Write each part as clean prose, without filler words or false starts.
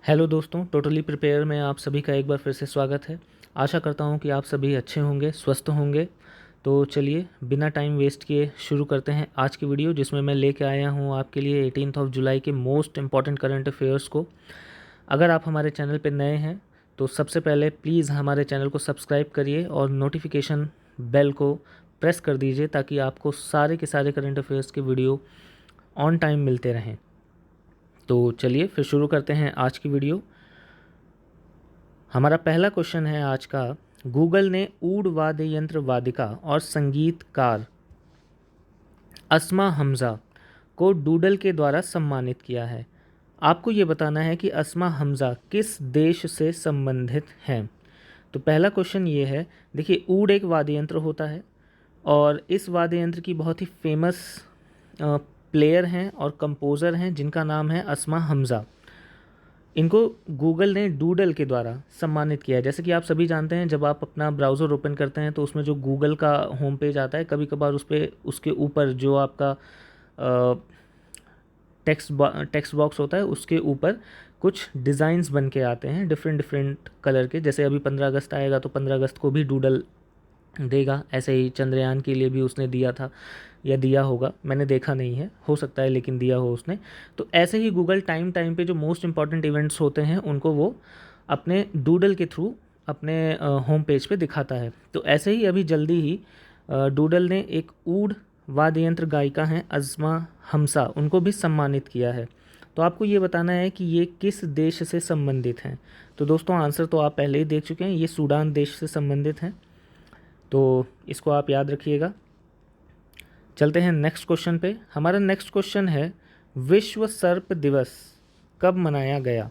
Hello दोस्तों, totally prepare में आप सभी का एक बार फिर से स्वागत है। आशा करता हूँ कि आप सभी अच्छे होंगे, स्वस्थ होंगे। तो चलिए बिना टाइम वेस्ट किए शुरू करते हैं आज की वीडियो, जिसमें मैं लेके आया हूँ आपके लिए 18 जुलाई के मोस्ट इम्पॉर्टेंट करंट अफेयर्स को। अगर आप हमारे चैनल पर नए हैं तो सबसे पहले प्लीज़ हमारे चैनल को सब्सक्राइब करिए और नोटिफिकेशन बेल को प्रेस कर दीजिए, ताकि आपको सारे के सारे करंट अफेयर्स के वीडियो ऑन टाइम मिलते रहें। तो चलिए फिर शुरू करते हैं आज की वीडियो। हमारा पहला क्वेश्चन है आज का। गूगल ने ऊड वाद्य यंत्र वादिका और संगीतकार अस्मा हमज़ा को डूडल के द्वारा सम्मानित किया है। आपको ये बताना है कि अस्मा हमज़ा किस देश से संबंधित हैं। तो पहला क्वेश्चन ये है, देखिए ऊड एक वाद्य यंत्र होता है और इस वाद्य यंत्र की बहुत ही फेमस प्लेयर हैं और कंपोज़र हैं जिनका नाम है अस्मा हमज़ा। इनको गूगल ने डूडल के द्वारा सम्मानित किया है। जैसे कि आप सभी जानते हैं, जब आप अपना ब्राउज़र ओपन करते हैं तो उसमें जो गूगल का होम पेज आता है, कभी कभार उस पर उसके ऊपर जो आपका टेक्स्ट बॉक्स होता है उसके ऊपर कुछ डिज़ाइंस बन के आते हैं डिफरेंट डिफरेंट कलर के। जैसे अभी 15 अगस्त आएगा तो 15 अगस्त को भी डूडल देगा। ऐसे ही चंद्रयान के लिए भी उसने दिया था या दिया होगा, मैंने देखा नहीं है, हो सकता है लेकिन दिया हो उसने। तो ऐसे ही गूगल टाइम टाइम पे जो मोस्ट इंपॉर्टेंट इवेंट्स होते हैं उनको वो अपने डूडल के थ्रू अपने होम पेज पे दिखाता है। तो ऐसे ही अभी जल्दी ही डूडल ने एक ऊड वाद्य यंत्र गायिका हैं अस्मा हमसा, उनको भी सम्मानित किया है। तो आपको ये बताना है कि ये किस देश से संबंधित हैं। तो दोस्तों आंसर तो आप पहले ही देख चुके हैं, ये सूडान देश से संबंधित हैं। तो इसको आप याद रखिएगा। चलते हैं नेक्स्ट क्वेश्चन पे। हमारा नेक्स्ट क्वेश्चन है, विश्व सर्प दिवस कब मनाया गया,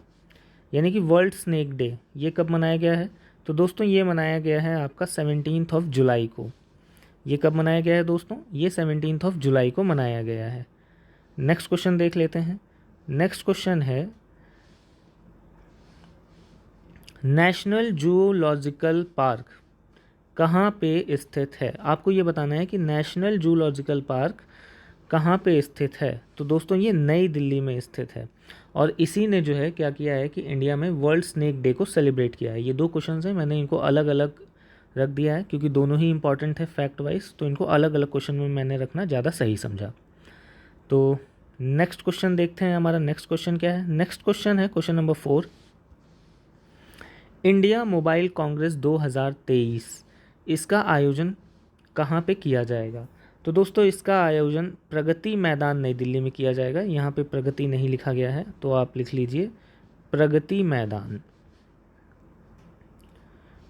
यानी कि वर्ल्ड स्नेक डे, ये कब मनाया गया है। तो दोस्तों ये मनाया गया है आपका 17 जुलाई को। ये कब मनाया गया है दोस्तों, ये 17 जुलाई को मनाया गया है। नेक्स्ट क्वेश्चन देख लेते हैं। नेक्स्ट क्वेश्चन है, नेशनल जूलॉजिकल पार्क कहाँ पे स्थित है। आपको ये बताना है कि नेशनल जूलॉजिकल पार्क कहाँ पे स्थित है। तो दोस्तों ये नई दिल्ली में स्थित है और इसी ने जो है क्या किया है कि इंडिया में वर्ल्ड स्नेक डे को सेलिब्रेट किया है। ये दो क्वेश्चन हैं, मैंने इनको अलग अलग रख दिया है क्योंकि दोनों ही इंपॉर्टेंट है फैक्ट वाइज, तो इनको अलग अलग क्वेश्चन में मैंने रखना ज़्यादा सही समझा। तो नेक्स्ट क्वेश्चन देखते हैं। हमारा नेक्स्ट क्वेश्चन क्या है। नेक्स्ट क्वेश्चन है question number 4, India mobile Congress 2023 इसका आयोजन कहाँ पे किया जाएगा। तो दोस्तों इसका आयोजन प्रगति मैदान नई दिल्ली में किया जाएगा। यहाँ पे प्रगति नहीं लिखा गया है तो आप लिख लीजिए प्रगति मैदान।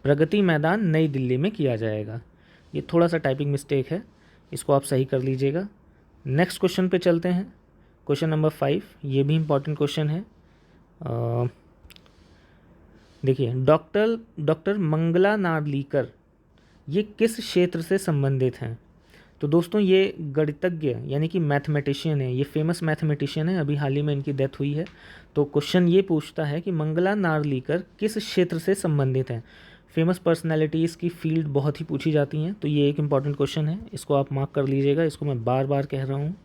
प्रगति मैदान नई दिल्ली में किया जाएगा। ये थोड़ा सा टाइपिंग मिस्टेक है, इसको आप सही कर लीजिएगा। नेक्स्ट क्वेश्चन पे चलते हैं। क्वेश्चन नंबर 5, ये भी इम्पॉर्टेंट क्वेश्चन है। देखिए डॉक्टर मंगला नार्लिकर ये किस क्षेत्र से संबंधित हैं। तो दोस्तों ये गणितज्ञ यानी कि मैथमेटिशियन है, ये फेमस मैथमेटिशियन है, अभी हाल ही में इनकी डेथ हुई है। तो क्वेश्चन ये पूछता है कि मंगला नार्लिकर किस क्षेत्र से संबंधित हैं। फेमस पर्सनैलिटीज़ की फील्ड बहुत ही पूछी जाती हैं, तो ये एक इम्पॉर्टेंट क्वेश्चन है, इसको आप मार्क कर लीजिएगा, इसको मैं बार बार कह रहा हूँ।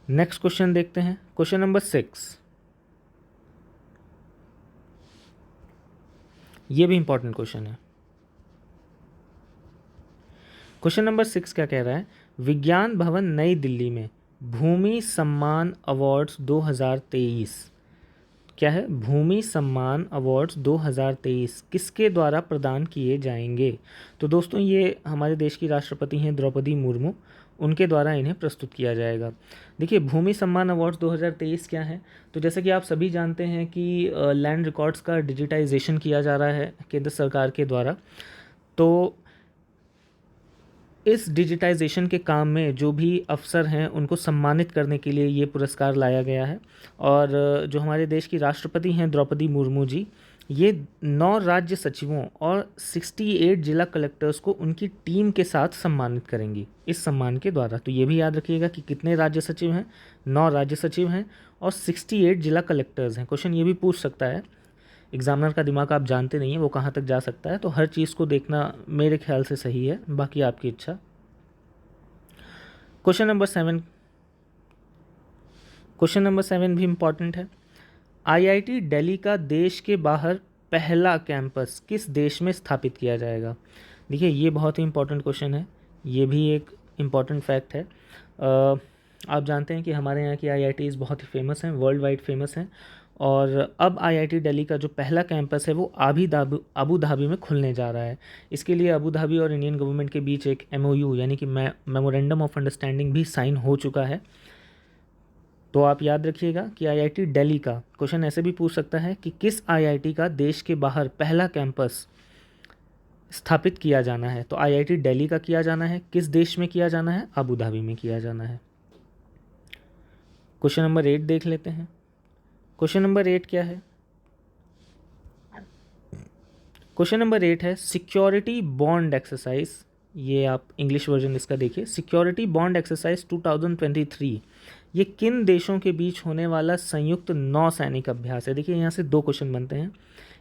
नेक्स्ट क्वेश्चन देखते हैं। क्वेश्चन नंबर 6, ये भी इंपॉर्टेंट क्वेश्चन है। क्वेश्चन नंबर 6 क्या कह रहा है, विज्ञान भवन नई दिल्ली में भूमि सम्मान अवार्ड्स 2023, क्या है, भूमि सम्मान अवार्ड्स 2023 किसके द्वारा प्रदान किए जाएंगे। तो दोस्तों ये हमारे देश की राष्ट्रपति हैं द्रौपदी मुर्मू, उनके द्वारा इन्हें प्रस्तुत किया जाएगा। देखिए भूमि सम्मान अवार्ड्स 2023 क्या है। तो जैसे कि आप सभी जानते हैं कि लैंड रिकॉर्ड्स का डिजिटाइजेशन किया जा रहा है केंद्र सरकार के द्वारा। तो इस डिजिटाइजेशन के काम में जो भी अफसर हैं उनको सम्मानित करने के लिए ये पुरस्कार लाया गया है। और जो हमारे देश की राष्ट्रपति हैं द्रौपदी मुर्मू जी, ये 9 राज्य सचिवों और 68 जिला कलेक्टर्स को उनकी टीम के साथ सम्मानित करेंगी इस सम्मान के द्वारा। तो ये भी याद रखिएगा कि कितने राज्य सचिव हैं, 9 राज्य सचिव हैं और 68 जिला कलेक्टर्स हैं। क्वेश्चन ये भी पूछ सकता है, एग्जामिनर का दिमाग आप जानते नहीं हैं वो कहाँ तक जा सकता है, तो हर चीज़ को देखना मेरे ख्याल से सही है, बाकी आपकी इच्छा। क्वेश्चन नंबर 7, क्वेश्चन नंबर 7 भी इम्पॉर्टेंट है। आईआईटी दिल्ली का देश के बाहर पहला कैंपस किस देश में स्थापित किया जाएगा? देखिए ये बहुत ही इम्पोर्टेंट क्वेश्चन है, ये भी एक इम्पॉर्टेंट फैक्ट है। आप जानते हैं कि हमारे यहाँ की आईआईटीज़ बहुत ही फेमस हैं, वर्ल्ड वाइड फेमस हैं, और अब आईआईटी दिल्ली का जो पहला कैंपस है वो अबू धाबी में खुलने जा रहा है। इसके लिए अबू धाबी और इंडियन गवर्नमेंट के बीच एक MOU यानी कि मेमोरेंडम ऑफ अंडरस्टैंडिंग भी साइन हो चुका है। तो आप याद रखिएगा कि आईआईटी दिल्ली का क्वेश्चन ऐसे भी पूछ सकता है कि किस आईआईटी का देश के बाहर पहला कैंपस स्थापित किया जाना है। तो आईआईटी दिल्ली का किया जाना है, किस देश में किया जाना है? अबू धाबी में किया जाना है। क्वेश्चन नंबर 8 देख लेते हैं। क्वेश्चन नंबर 8 क्या है? क्वेश्चन नंबर 8 है सिक्योरिटी बॉन्ड एक्सरसाइज। ये आप इंग्लिश वर्जन इसका देखिए, सिक्योरिटी बॉन्ड एक्सरसाइज 2023 ये किन देशों के बीच होने वाला संयुक्त नौसैनिक अभ्यास है? देखिए यहाँ से दो क्वेश्चन बनते हैं।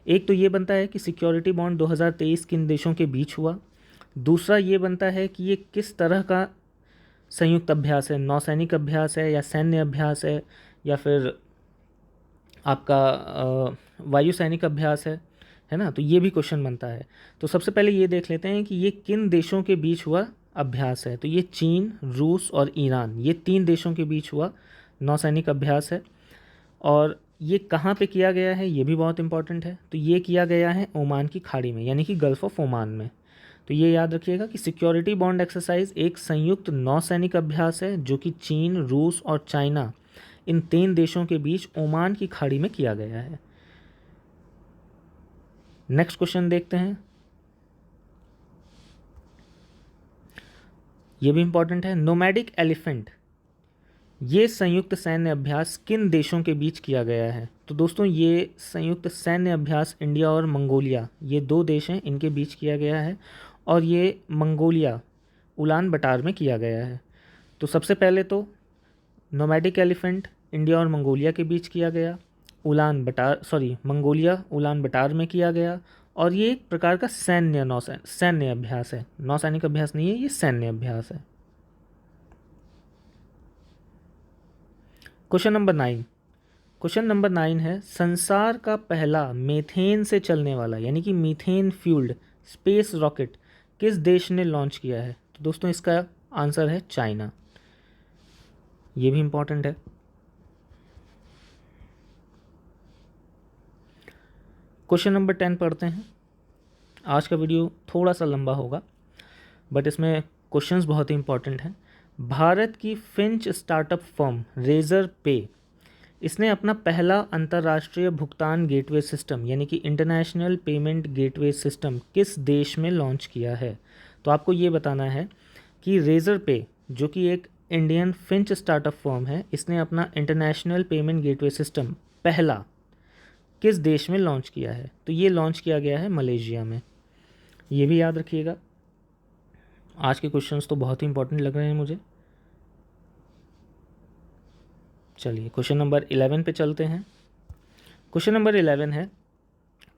एक तो ये बनता है कि सिक्योरिटी बॉन्ड 2023 किन देशों के बीच हुआ। दूसरा ये बनता है कि ये किस तरह का संयुक्त अभ्यास है, नौसैनिक अभ्यास है या सैन्य अभ्यास है या फिर आपका वायुसैनिक अभ्यास है ना? तो ये भी क्वेश्चन बनता है। तो सबसे पहले ये देख लेते हैं कि ये किन देशों के बीच हुआ अभ्यास है। तो ये चीन, रूस और ईरान, ये 3 देशों के बीच हुआ नौसैनिक अभ्यास है। और ये कहाँ पे किया गया है ये भी बहुत इंपॉर्टेंट है। तो ये किया गया है ओमान की खाड़ी में, यानी कि गल्फ ऑफ ओमान में। तो ये याद रखिएगा कि सिक्योरिटी बॉन्ड एक्सरसाइज एक संयुक्त नौसैनिक अभ्यास है जो कि चीन, रूस और चाइना इन 3 देशों के बीच ओमान की खाड़ी में किया गया है। नेक्स्ट क्वेश्चन देखते हैं, ये भी इंपॉर्टेंट है। नोमैडिक एलिफेंट ये संयुक्त सैन्य अभ्यास किन देशों के बीच किया गया है? तो दोस्तों ये संयुक्त सैन्य अभ्यास इंडिया और मंगोलिया, ये 2 देश हैं, इनके बीच किया गया है और ये मंगोलिया उलान बटार में किया गया है। तो सबसे पहले तो नोमैडिक एलिफेंट इंडिया और मंगोलिया के बीच किया गया, मंगोलिया उलान बटार में किया गया, और ये एक प्रकार का सैन्य अभ्यास है, नौसैनिक अभ्यास नहीं है, ये सैन्य अभ्यास है। क्वेश्चन नंबर 9 है संसार का पहला मीथेन से चलने वाला यानी कि मीथेन फ्यूल्ड स्पेस रॉकेट किस देश ने लॉन्च किया है? तो दोस्तों इसका आंसर है चाइना। ये भी इंपॉर्टेंट है। क्वेश्चन नंबर 10 पढ़ते हैं। आज का वीडियो थोड़ा सा लंबा होगा बट इसमें क्वेश्चंस बहुत ही इंपॉर्टेंट हैं। भारत की फिंच स्टार्टअप फर्म रेजर पे इसने अपना पहला अंतर्राष्ट्रीय भुगतान गेटवे सिस्टम यानी कि इंटरनेशनल पेमेंट गेटवे सिस्टम किस देश में लॉन्च किया है? तो आपको ये बताना है कि रेजर पे जो कि एक इंडियन फिंच स्टार्टअप फर्म है, इसने अपना इंटरनेशनल पेमेंट गेटवे सिस्टम पहला किस देश में लॉन्च किया है? तो ये लॉन्च किया गया है मलेशिया में। ये भी याद रखिएगा। आज के क्वेश्चंस तो बहुत ही इंपॉर्टेंट लग रहे हैं मुझे। चलिए क्वेश्चन नंबर 11 पे चलते हैं। क्वेश्चन नंबर 11 है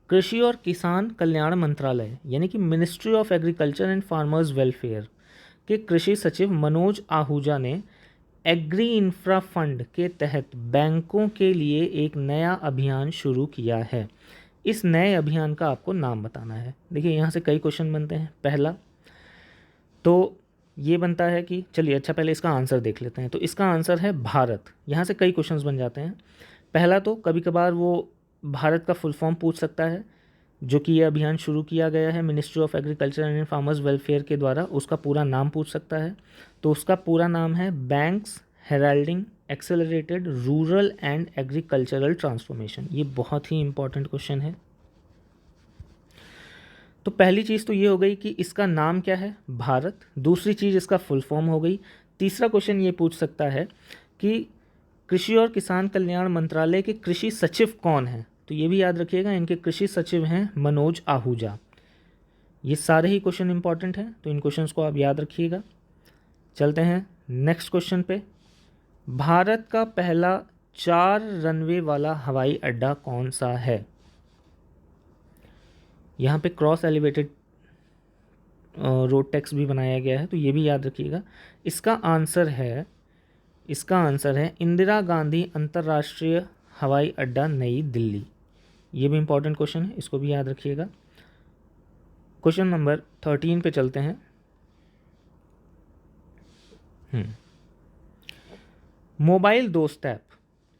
कृषि और किसान कल्याण मंत्रालय यानी कि ministry of agriculture and farmers welfare के कृषि सचिव मनोज आहूजा ने एग्री इंफ्रा फंड के तहत बैंकों के लिए एक नया अभियान शुरू किया है। इस नए अभियान का आपको नाम बताना है। देखिए यहाँ से कई क्वेश्चन बनते हैं। पहला तो ये बनता है कि चलिए अच्छा पहले इसका आंसर देख लेते हैं। तो इसका आंसर है भारत। यहाँ से कई क्वेश्चंस बन जाते हैं। पहला तो कभी कभार वो भारत का फुल फॉर्म पूछ सकता है, जो कि ये अभियान शुरू किया गया है ministry of agriculture and farmers welfare के द्वारा, उसका पूरा नाम पूछ सकता है। तो उसका पूरा नाम है banks heralding accelerated rural and agricultural transformation. ये बहुत ही इंपॉर्टेंट क्वेश्चन है। तो पहली चीज़ तो ये हो गई कि इसका नाम क्या है, भारत। दूसरी चीज़ इसका फुल फॉर्म हो गई। तीसरा क्वेश्चन ये पूछ सकता है कि कृषि और किसान कल्याण मंत्रालय के कृषि सचिव कौन हैं? तो ये भी याद रखिएगा, इनके कृषि सचिव हैं मनोज आहूजा। ये सारे ही क्वेश्चन इंपॉर्टेंट हैं, तो इन क्वेश्चंस को आप याद रखिएगा। चलते हैं नेक्स्ट क्वेश्चन पे। भारत का पहला 4 रनवे वाला हवाई अड्डा कौन सा है? यहाँ पे क्रॉस एलिवेटेड रोड टैक्स भी बनाया गया है, तो ये भी याद रखिएगा। इसका आंसर है इसका आंसर है इंदिरा गांधी अंतर्राष्ट्रीय हवाई अड्डा नई दिल्ली। ये भी इंपॉर्टेंट क्वेश्चन है, इसको भी याद रखिएगा। क्वेश्चन नंबर 13 पे चलते हैं। मोबाइल दोस्त ऐप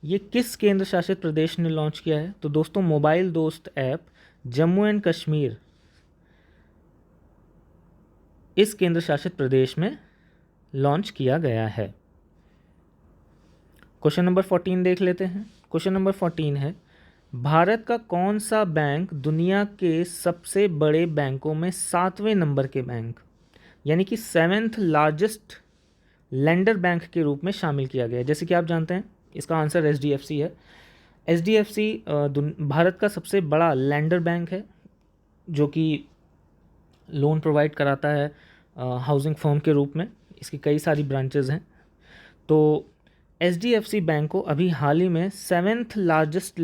ये किस केंद्र शासित प्रदेश ने लॉन्च किया है? तो दोस्तों मोबाइल दोस्त ऐप जम्मू एंड कश्मीर इस केंद्र शासित प्रदेश में लॉन्च किया गया है। क्वेश्चन नंबर 14 देख लेते हैं। क्वेश्चन नंबर 14 है, भारत का कौन सा बैंक दुनिया के सबसे बड़े बैंकों में 7वें नंबर के बैंक यानी कि 7th लार्जेस्ट लेंडर बैंक के रूप में शामिल किया गया है? जैसे कि आप जानते हैं इसका आंसर एचडीएफसी है। एचडीएफसी भारत का सबसे बड़ा लेंडर बैंक है जो कि लोन प्रोवाइड कराता है हाउसिंग फर्म के रूप में। इसकी कई सारी ब्रांचेस हैं। तो एचडीएफसी बैंक को अभी हाल ही में 7th लार्जेस्ट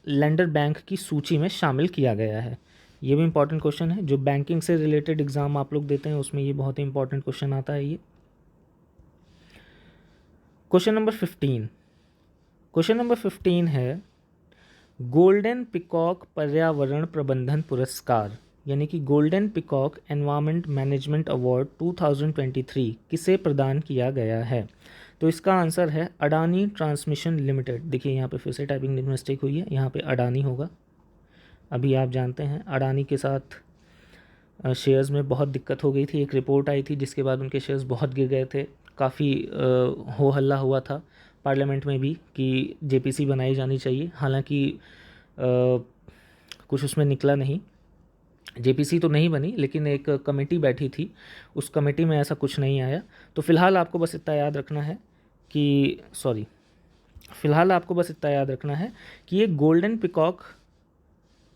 लेंडर बैंक की सूची में शामिल किया गया है। ये भी इंपॉर्टेंट क्वेश्चन है, जो बैंकिंग से रिलेटेड एग्जाम आप लोग देते हैं उसमें ये बहुत ही इंपॉर्टेंट क्वेश्चन आता है। ये क्वेश्चन नंबर 15। क्वेश्चन नंबर 15 है, गोल्डन पिकॉक पर्यावरण प्रबंधन पुरस्कार यानी कि golden peacock environment management award 2023 किसे प्रदान किया गया है? तो इसका आंसर है अडानी ट्रांसमिशन लिमिटेड। देखिए यहाँ पे फिर से टाइपिंग मिस्टेक हुई है, यहाँ पे अडानी होगा। अभी आप जानते हैं अडानी के साथ शेयर्स में बहुत दिक्कत हो गई थी। एक रिपोर्ट आई थी जिसके बाद उनके शेयर्स बहुत गिर गए थे। काफ़ी हो हल्ला हुआ था पार्लियामेंट में भी कि जेपीसी बनाई जानी चाहिए। हालांकि कुछ उसमें निकला नहीं, जेपीसी तो नहीं बनी, लेकिन एक कमेटी बैठी थी, उस कमेटी में ऐसा कुछ नहीं आया। तो फ़िलहाल आपको बस इतना याद रखना है कि ये golden peacock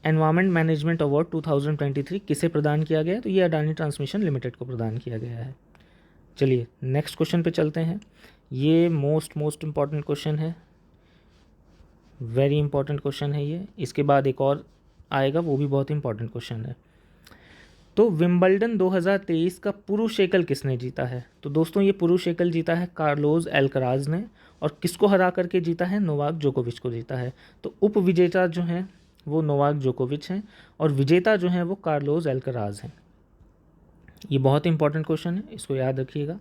environment management award 2023 किसे प्रदान किया गया? तो ये अडानी ट्रांसमिशन लिमिटेड को प्रदान किया गया है। चलिए नेक्स्ट क्वेश्चन पे चलते हैं। ये मोस्ट इम्पॉर्टेंट क्वेश्चन है, वेरी इंपॉर्टेंट क्वेश्चन है ये। इसके बाद एक और आएगा, वो भी बहुत इंपॉर्टेंट क्वेश्चन है। तो विंबलडन 2023 का पुरुष एकल किसने जीता है? तो दोस्तों ये पुरुष एकल जीता है कार्लोस एल्कराज ने। और किसको हरा करके जीता है? नोवाक जोकोविच को जीता है। तो उप विजेता जो हैं वो नोवाक जोकोविच हैं और विजेता जो हैं वो कार्लोस एल्कराज हैं। ये बहुत इंपॉर्टेंट क्वेश्चन है, इसको याद रखिएगा।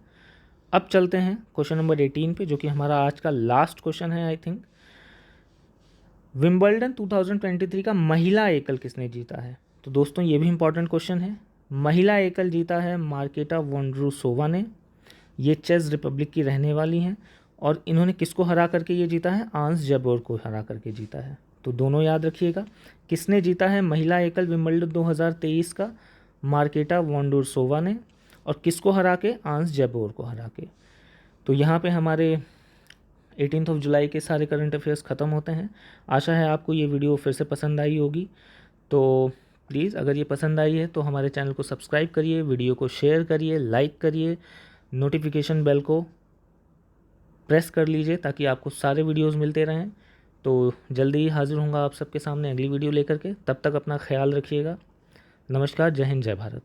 अब चलते हैं क्वेश्चन नंबर 18 पे, जो कि हमारा आज का लास्ट क्वेश्चन है आई थिंक। विंबलडन 2023 का महिला एकल किसने जीता है? तो दोस्तों ये भी इंपॉर्टेंट क्वेश्चन है। महिला एकल जीता है मार्केटा वोंड्रुसोवा ने। ये चेक रिपब्लिक की रहने वाली हैं और इन्होंने किसको हरा करके ये जीता है? आंस जबोर को हरा करके जीता है। तो दोनों याद रखिएगा, किसने जीता है महिला एकल विंबलडन 2023 का? मार्केटा वोंड्रुसोवा ने। और किसको हरा के? आंस जबोर को हरा के। तो यहाँ पे हमारे 18 जुलाई के सारे करंट अफेयर्स ख़त्म होते हैं। आशा है आपको ये वीडियो फिर से पसंद आई होगी। तो प्लीज़ अगर ये पसंद आई है तो हमारे चैनल को सब्सक्राइब करिए, वीडियो को शेयर करिए, लाइक करिए, नोटिफिकेशन बेल को प्रेस कर लीजिए ताकि आपको सारे वीडियोस मिलते रहें। तो जल्दी ही हाजिर होऊंगा आप सबके सामने अगली वीडियो लेकर के। तब तक अपना ख्याल रखिएगा। नमस्कार, जय हिंद, जय भारत।